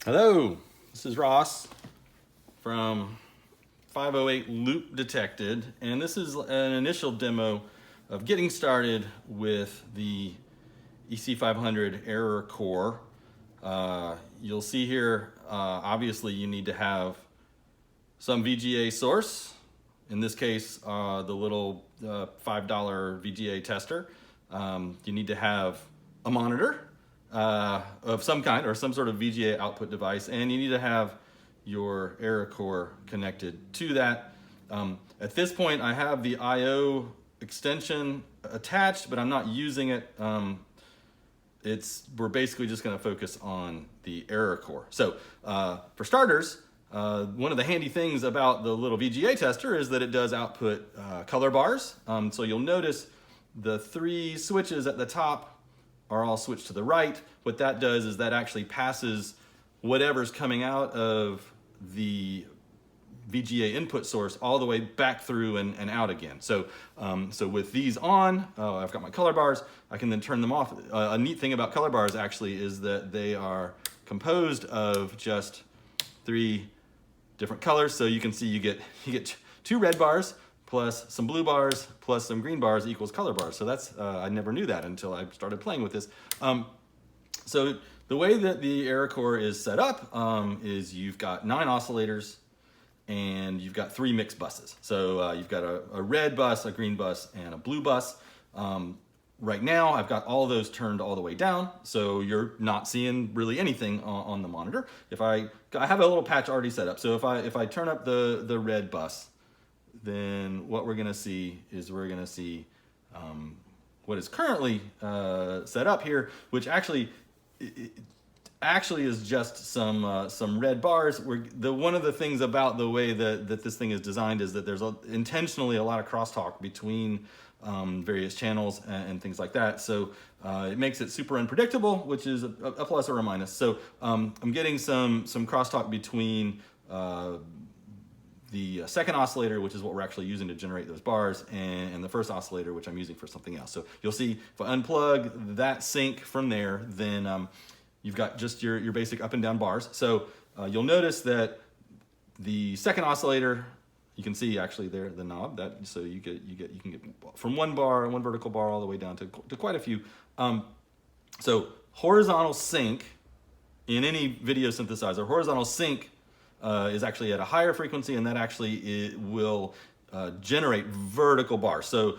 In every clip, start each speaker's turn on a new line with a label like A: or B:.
A: Hello, this is Ross from 508 Loop Detected, and this is an initial demo of getting started with the EC500 error core. You'll see here, obviously you need to have some VGA source, in this case the little $5 VGA tester. You need to have a monitor of some kind or some sort of VGA output device, and you need to have your error core connected to that. At this point I have the IO extension attached, but I'm not using it. We're basically just going to focus on the error core. So for starters, one of the handy things about the little VGA tester is that it does output color bars. So you'll notice the three switches at the top are all switched to the right. What that does is that actually passes whatever's coming out of the VGA input source all the way back through and out again. So with these on, I've got my color bars, I can then turn them off. A neat thing about color bars actually is that they are composed of just three different colors. So you can see you get two red bars plus some blue bars plus some green bars equals color bars. So that's I never knew that until I started playing with this. So the way that the error core is set up is you've got 9 oscillators and you've got 3 mixed buses. So you've got a red bus, a green bus, and a blue bus. Right now I've got all of those turned all the way down, so you're not seeing really anything on the monitor. I have a little patch already set up. So if I turn up the red bus, then what we're gonna see is what is currently set up here, which actually is just some red bars. One of the things about the way that this thing is designed is that there's intentionally a lot of crosstalk between various channels and things like that. So it makes it super unpredictable, which is a plus or a minus. So I'm getting some crosstalk between the second oscillator, which is what we're actually using to generate those bars, and the first oscillator, which I'm using for something else. So you'll see if I unplug that sync from there, then you've got just your basic up and down bars. So you'll notice that the second oscillator, you can see actually there the knob, so you can get from one vertical bar all the way down to quite a few. So horizontal sync in any video synthesizer, horizontal sync is actually at a higher frequency, and that actually will generate vertical bars. So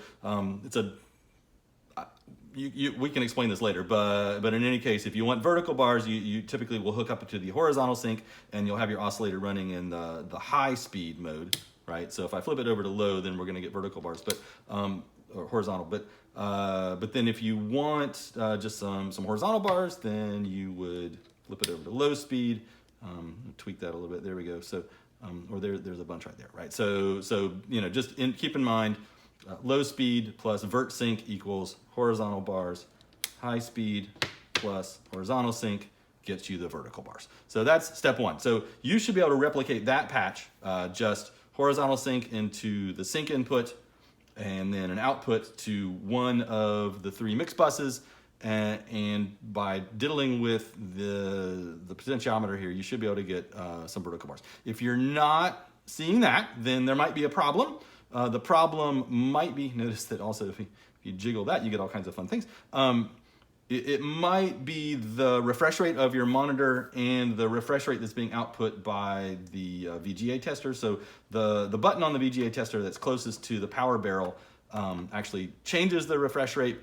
A: we can explain this later, but in any case, if you want vertical bars, you typically will hook up to the horizontal sync, and you'll have your oscillator running in the high speed mode, right? So if I flip it over to low, then we're going to get vertical bars, or horizontal. But then if you want just some horizontal bars, then you would flip it over to low speed. Tweak that a little bit. There we go. So, or there's a bunch right there, right? So just keep in mind, low speed plus vert sync equals horizontal bars. High speed plus horizontal sync gets you the vertical bars. So that's step 1. So you should be able to replicate that patch, just horizontal sync into the sync input, and then an output to one of the 3 mix buses. And by diddling with the potentiometer here, you should be able to get some vertical bars. If you're not seeing that, then there might be a problem. The problem might be, notice that also if you jiggle that, you get all kinds of fun things. It might be the refresh rate of your monitor and the refresh rate that's being output by the VGA tester. So the button on the VGA tester that's closest to the power barrel actually changes the refresh rate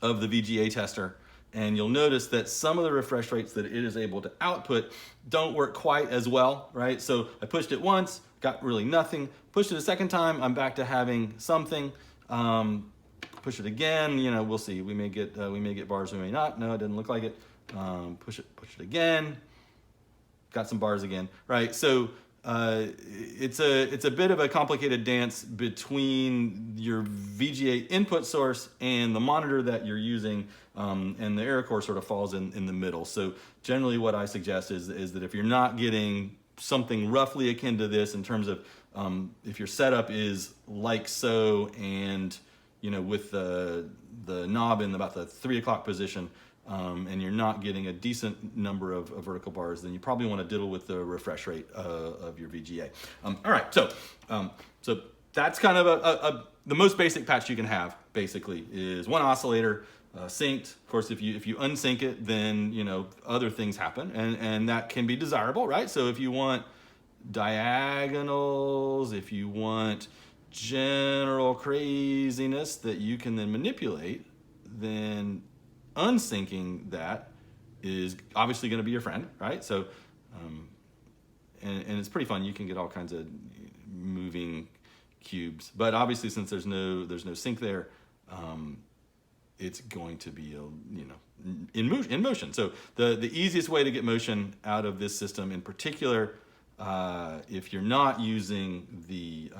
A: of the VGA tester, and you'll notice that some of the refresh rates that it is able to output don't work quite as well, right? So I pushed it once, got really nothing. Pushed it a second time, I'm back to having something. Push it again, we'll see. We may get bars, we may not. No, it didn't look like it. Push it again. Got some bars again, right? So it's a bit of a complicated dance between your VGA input source and the monitor that you're using, and the error core sort of falls in the middle. So generally what I suggest is that if you're not getting something roughly akin to this in terms of if your setup is like so, and with the knob in about the 3 o'clock position, and you're not getting a decent number of vertical bars, then you probably want to diddle with the refresh rate of your VGA. All right, so that's kind of the most basic patch you can have. Basically, is one oscillator synced. Of course, if you unsync it, then other things happen, and that can be desirable, right? So if you want diagonals, if you want general craziness that you can then manipulate, then unsyncing that is obviously going to be your friend, right? So, and it's pretty fun. You can get all kinds of moving cubes, but obviously since there's no sync there, it's going to be in motion. So the easiest way to get motion out of this system, in particular, if you're not using the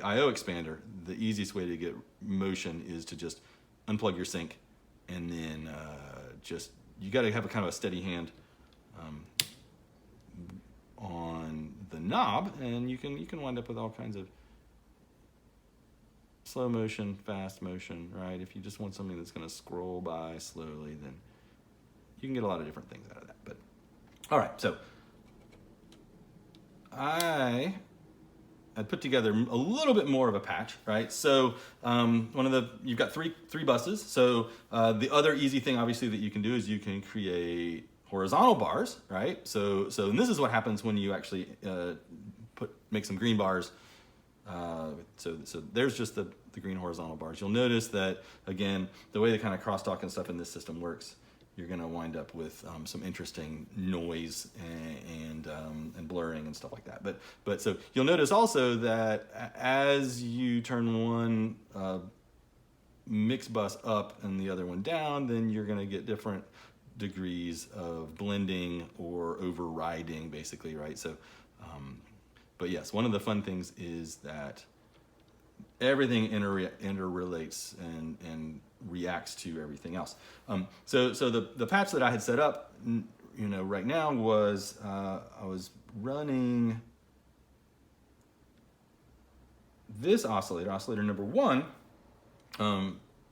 A: I/O expander, the easiest way to get motion is to just unplug your sync, and then you got to have a kind of a steady hand on the knob, and you can wind up with all kinds of slow motion, fast motion, right? If you just want something that's going to scroll by slowly, then you can get a lot of different things out of that. But all right, so I put together a little bit more of a patch, right? So you've got three buses. So the other easy thing, obviously, that you can do is you can create horizontal bars, right? So and this is what happens when you actually make some green bars. So there's just the green horizontal bars. You'll notice that, again, the way the kind of crosstalk and stuff in this system works, you're going to wind up with some interesting noise and blurring and stuff like that. But so you'll notice also that as you turn one mix bus up and the other one down, then you're going to get different degrees of blending or overriding, basically, right? So, but yes, one of the fun things is that everything interrelates and reacts to everything else. So the patch that I had set up, right now was I was running this oscillator number 1,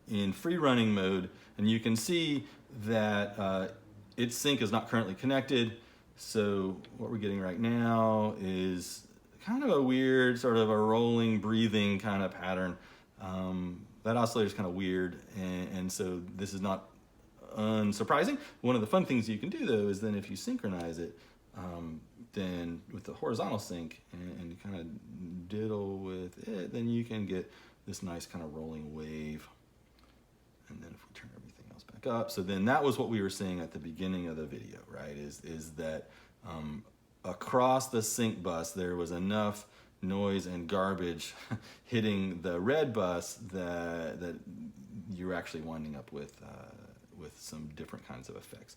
A: in free running mode, and you can see that its sync is not currently connected. So what we're getting right now is kind of a weird sort of a rolling, breathing kind of pattern. That oscillator is kind of weird, and so this is not unsurprising. One of the fun things you can do, though, is then if you synchronize it, then with the horizontal sync and you kind of diddle with it, then you can get this nice kind of rolling wave. And then if we turn everything else back up, so then that was what we were seeing at the beginning of the video, right? Is that across the sync bus there was enough noise and garbage hitting the red bus that you're actually winding up with some different kinds of effects,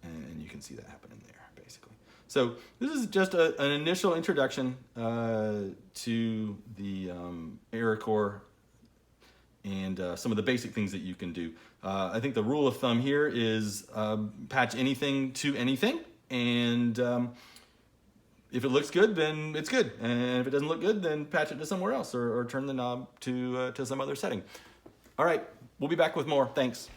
A: and you can see that happening there, basically. So this is just an initial introduction to the error.core and some of the basic things that you can do. I think the rule of thumb here is patch anything to anything, and if it looks good, then it's good. And if it doesn't look good, then patch it to somewhere else or turn the knob to some other setting. All right, we'll be back with more. Thanks.